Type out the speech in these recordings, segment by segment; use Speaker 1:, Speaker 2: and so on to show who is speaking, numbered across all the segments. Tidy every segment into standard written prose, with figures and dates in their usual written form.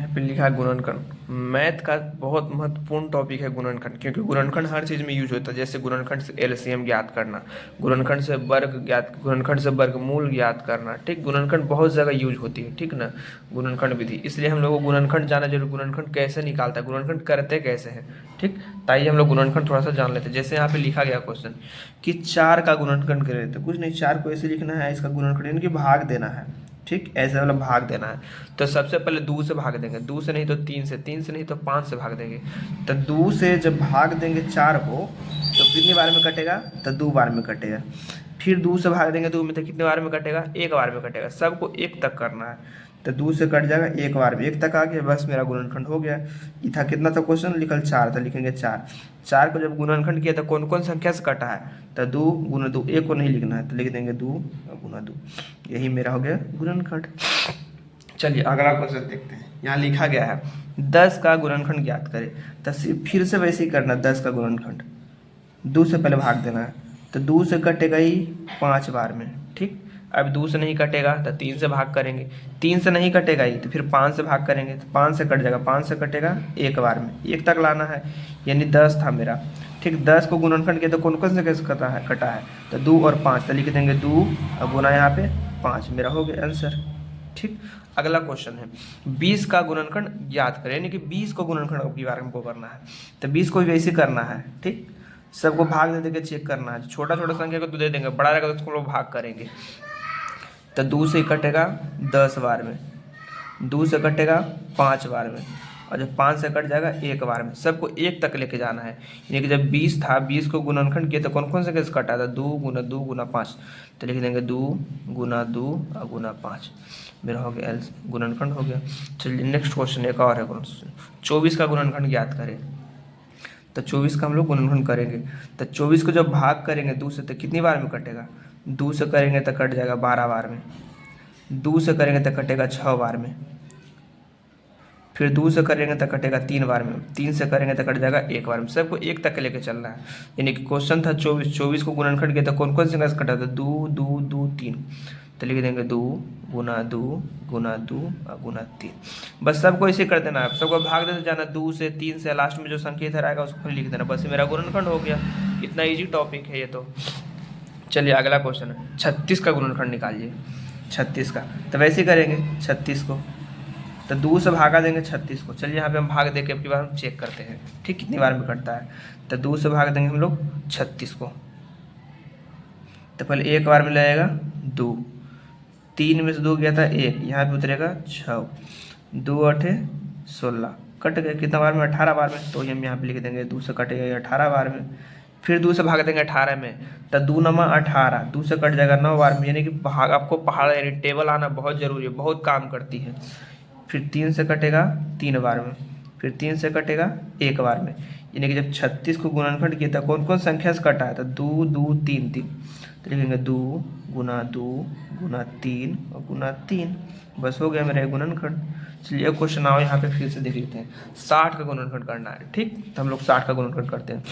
Speaker 1: यहाँ पे लिखा है गुणनखंड। मैथ का बहुत महत्वपूर्ण टॉपिक है गुणनखंड, क्योंकि गुणनखंड हर चीज़ में यूज होता है। जैसे गुणनखंड से एलसीएम ज्ञात करना, गुणनखंड से वर्ग ज्ञात, गुणनखंड से वर्गमूल ज्ञात करना, ठीक। गुणनखंड बहुत जगह यूज होती है, ठीक ना, गुणनखंड विधि। इसलिए हम लोग को गुणनखंड जाना जरूर, गुणनखंड कैसे निकालता है, गुणनखंड करते कैसे हैं, ठीक। ताइए हम लोग गुणनखंड थोड़ा सा जान लेते हैं। जैसे यहाँ पे लिखा गया क्वेश्चन कि 4 का गुणनखंड करें, तो कुछ नहीं, 4 को ऐसे लिखना है, इसका गुणनखंड यानी कि भाग देना है, ठीक। ऐसे मतलब भाग देना है। तो सबसे पहले 2 से भाग देंगे, 2 से नहीं तो 3 से, 3 से नहीं तो 5 से भाग देंगे। तो 2 से जब भाग देंगे 4 को तो कितनी बार में कटेगा, तो 2 बार में कटेगा। फिर 2 से भाग देंगे 2 में, तो कितने बार में कटेगा, 1 बार में कटेगा। सबको 1 तक करना है, तो 2 से कट जाएगा, 1 बार में 1 तक आ गया, बस मेरा गुणनखंड हो गया। ये था कितना था क्वेश्चन, लिखल 4 था, लिखेंगे 4। 4 को जब गुणनखंड किया तो कौन कौन संख्या से कटा है, तो 2 गुना 2, 1 को नहीं लिखना है, तो लिख देंगे 2 गुना 2। यही मेरा हो गया गुणनखंड। चलिए अगला क्वेश्चन देखते हैं। यहाँ लिखा गया है 10 का गुणनखंड ज्ञात करें। तो फिर से वैसे ही करना, 10 का गुणनखंड 2 से पहले भाग देना है, तो 2 से कटेगा ही 5 बार में, ठीक। अब 2 से नहीं कटेगा तो 3 से भाग करेंगे, 3 से नहीं कटेगा ही तो फिर 5 से भाग करेंगे, तो 5 से कट जाएगा, 5 से कटेगा 1 बार में, 1 तक लाना है, यानी 10 था मेरा, ठीक। 10 को गुणनखंड किया तो कौन कौन से कैसे कटा है, तो 2 और 5, तो लिख देंगे 2 और गुना यहाँ पे 5, मेरा हो गया आंसर, ठीक। अगला क्वेश्चन है 20 का गुणनखंड ज्ञात करें, यानी कि 20 को गुणनखंड के बारे में हमको करना है। तो 20 को भी वैसे करना है, ठीक। सबको भाग दे देके चेक करना है, छोटा छोटा संख्या को तो दे देंगे, बड़ा रहेगा तो उसको लोग भाग करेंगे। तो 2 से कटेगा 10 बार में, 2 से कटेगा 5 बार में, और जब 5 से कट जाएगा 1 बार में। सबको 1 तक लेके जाना है, यानी कि जब 20 था, 20 को गुणनखंड किया तो कौन कौन से कैसे कटा था, 2 गुना 5, तो लिख देंगे 2 गुना 2 और गुना 5, मेरा हो गया गुणनखंड हो गया। चलिए नेक्स्ट क्वेश्चन एक और है क्वेश्चन, 24 का गुणनखंड ज्ञात करें। तो 24 का हम लोग गुणनखंड करेंगे, तो 24 को जब भाग करेंगे 2 से तो कितनी बार में कटेगा, 2 से करेंगे तो कट जाएगा 12 बार में, 2 से करेंगे तो कटेगा 6 बार में, फिर 2 से करेंगे तो कटेगा 3 बार में, 3 से करेंगे तो कट जाएगा 1 बार में। सबको 1 तक लेके चलना है, यानी कि क्वेश्चन था 24, 24 को गुणनखंड किया तो कौन कौन से कटा था, 2 2 2 3, तो लिख देंगे 2 गुना 2 गुना 2 और गुना 3। बस सबको ऐसे कर देना है, सबको भाग देते जाना, 2 से 3 से, लास्ट में जो संख्या इधर आएगा उसको लिख देना, बस मेरा गुणनखंड हो गया। इतना इजी टॉपिक है ये तो। चलिए अगला क्वेश्चन है 36 का गुणनखंड निकालिए। 36 का तो वैसे करेंगे 36 को, तो 2 से भागा देंगे 36 को। चलिए यहाँ पे हम भाग दे के अपनी बार हम चेक करते हैं, ठीक, कितनी बार में कटता है। तो 2 से भाग देंगे हम लोग 36 को, तो पहले 1 बार में लगेगा 2, 3 में से 2 गया था 1, यहाँ पे उतरेगा 6, 2 8 16, कट गया कितना बार में, 18 बार में। तो हम यहाँ पे लिख देंगे 2 से कटेगा 18 बार में। फिर 2 से भाग देंगे 18 में, तो 2 9 18, 2 से कट जाएगा 9 बार में, यानी कि भाग आपको पहाड़ यानी टेबल आना बहुत ज़रूरी है, बहुत काम करती है। फिर 3 से कटेगा 3 बार में, फिर 3 से कटेगा 1 बार में, यानी कि जब 36 को गुणनखंड किया था कौन कौन संख्या से कटा है, तो 2 2 3 3, तो लिखेंगे 2 गुना 2 गुना 3 और गुना 3, बस हो गया मेरा गुणनखंड। चलिए क्वेश्चन आओ यहाँ पे फिर से देख लेते हैं। 60 का गुणनखंड करना है, ठीक। तो हम लोग 60 का गुणनखंड करते हैं,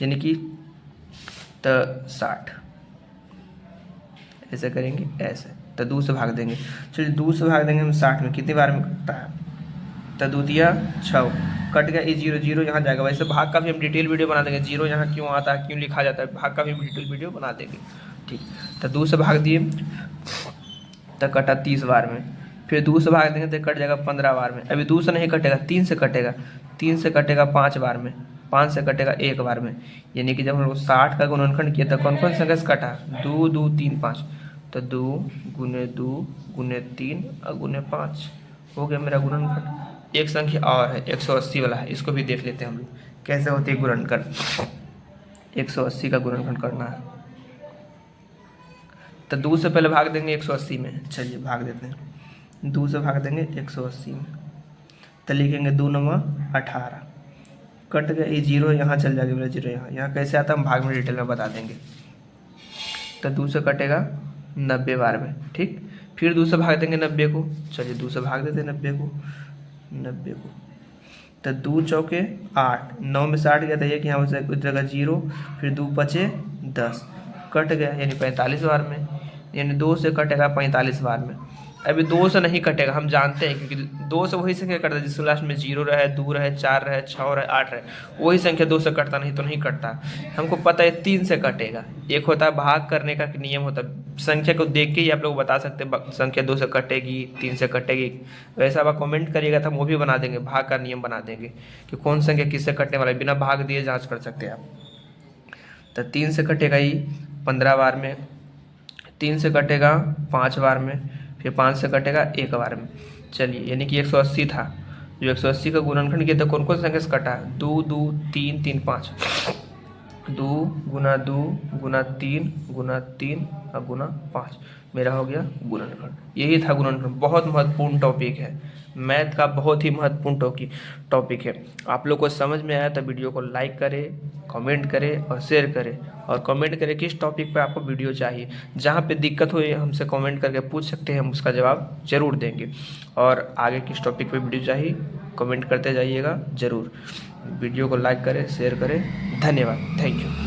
Speaker 1: यानी कि तो 60 ऐसे करेंगे, ऐसे तो 2 से भाग देंगे। चलिए 2 से भाग देंगे हम 60 में, कितनी बार में कटता है, तो 2 दिया 6, कट गया, ये 0 0 यहाँ जाएगा। वैसे भाग का भी हम डिटेल वीडियो बना देंगे, 0 यहाँ क्यों आता है, क्यों लिखा जाता है, भाग का भी डिटेल वीडियो बना देंगे, ठीक। तो 2 से भाग दिए तो कटा 30 बार में, फिर 2 से भाग देंगे तो कट जाएगा 15 बार में। अभी 2 से नहीं कटेगा, 3 से कटेगा, 3 से कटेगा 5 बार में, 5 से कटेगा 1 बार में, यानी कि जब हम लोग 60 का गुणनखंड किया तो कौन कौन संख्या से कटा, 2 2 3 5, तो 2 गुने 2 गुने 3 और गुने 5, हो गया मेरा गुणनखंड। एक संख्या और है 180 वाला है, इसको भी देख लेते हैं हम लोग कैसे होती है गुणनखंड। 180 का गुणनखंड करना है, तो 2 से पहले भाग देंगे 180 में। चलिए भाग देते हैं, 2 से भाग देंगे 180 में, तो लिखेंगे 2 9 18, कट गया, ये 0 यहाँ चल जाएगा मेरा 0 यहाँ, यहाँ कैसे आता है हम भाग में डिटेल में बता देंगे। तो 2 से कटेगा 90 बार में, ठीक। फिर 2 से भाग देंगे 90 को, चलिए 2 से भाग देते हैं 90 को, तो 2 चौके 8, 9 में से 8 गया था, ये कि यहाँ से उतरेगा 0, फिर 2 बचे 10, कट गया यानी 45 बार में, यानी 2 से कटेगा 45 बार में। अभी 2 से नहीं कटेगा, हम जानते हैं, क्योंकि 2 से वही संख्या कटता है जिसके लास्ट में 0 रहे, 2 रहे, 4 रहे, 6 रहे, 8 रहे, वही संख्या 2 से कटता, नहीं तो नहीं कटता। हमको पता है 3 से कटेगा। एक होता है भाग करने का नियम होता है, संख्या को देख के ही आप लोग बता सकते हैं संख्या 2 से कटेगी, 3 से कटेगी। वैसा आप कमेंट करिएगा तो हम वो भी बना देंगे, भाग का नियम बना देंगे कि कौन संख्या किससे कटने वाला है, बिना भाग दिए जाँच कर सकते हैं आप। तो 3 से कटेगा ही 15 बार में, 3 से कटेगा 5 बार में, फिर 5 से कटेगा 1 बार में। चलिए, यानी कि 180 था, जो 180 का गुणनखंड किया था कौन कौन संख्या से कटा? 2 2 3 3 5, 2 गुना 2 गुना 3 गुना 3 और गुना 5, मेरा हो गया गुणनखंड। यही था गुणनखंड। बहुत महत्वपूर्ण टॉपिक है, मैथ का बहुत ही महत्वपूर्ण टॉपिक है। आप लोग को समझ में आया तो वीडियो को लाइक करें, कमेंट करें और शेयर करें, और कमेंट करें किस टॉपिक पर आपको वीडियो चाहिए। जहाँ पे दिक्कत हो हमसे कमेंट करके पूछ सकते हैं, हम उसका जवाब ज़रूर देंगे। और आगे किस टॉपिक पे वीडियो चाहिए कमेंट करते जाइएगा ज़रूर। वीडियो को लाइक करें, शेयर करें। धन्यवाद, थैंक यू।